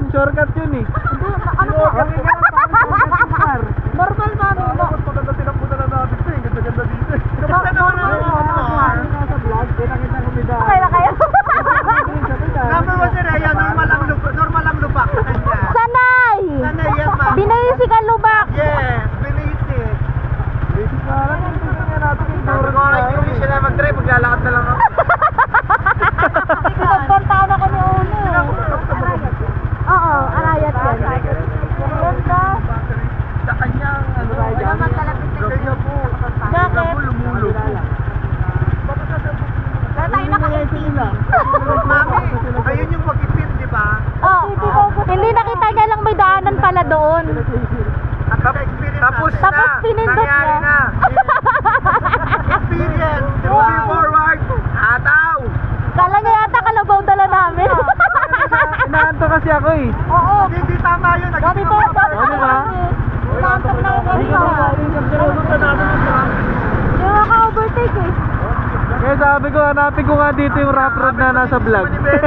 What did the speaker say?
lang, shortcut yun eh. Ano po? Normal mami. Maganda tinakbutan na natin ito eh. Ganda-ganda dito eh. Normal Sa vlog, pinakita ko may daan. Okay na kayo. Number 1 si Rhea, normal ang lubak sa kanya. Sanay! Sanay yan, ma'am. Binayisik ang lubak. Yes, binisip. Basic na lang, yung tingnan natin yung Sabi ko nga, hindi siya na mag-drive, maglalakad na lang ako. Pinagpuntaan ako ni Uno. Oo, arayat yan. Ganda. Sa kanyang, ano, kanya po. Bakit? Lumulog. Kaya tayo naka-18 lang. Mami, ayun yung pag-ipit, di ba? Oh, hindi nakita niya lang may daanan pala doon. Tapos pinindot nangyari niya. na. Experience, di ba? Moving forward, ataw! Kala niya yata kalabaw dala namin. Inaanto kasi ako eh. Oo. Hindi tama yun. Gabi po. O, diba? Nantok na ako kanina. Hindi maka-overtake eh. Kaya sabi ko, hanapin ko nga dito yung rough road na nasa vlog.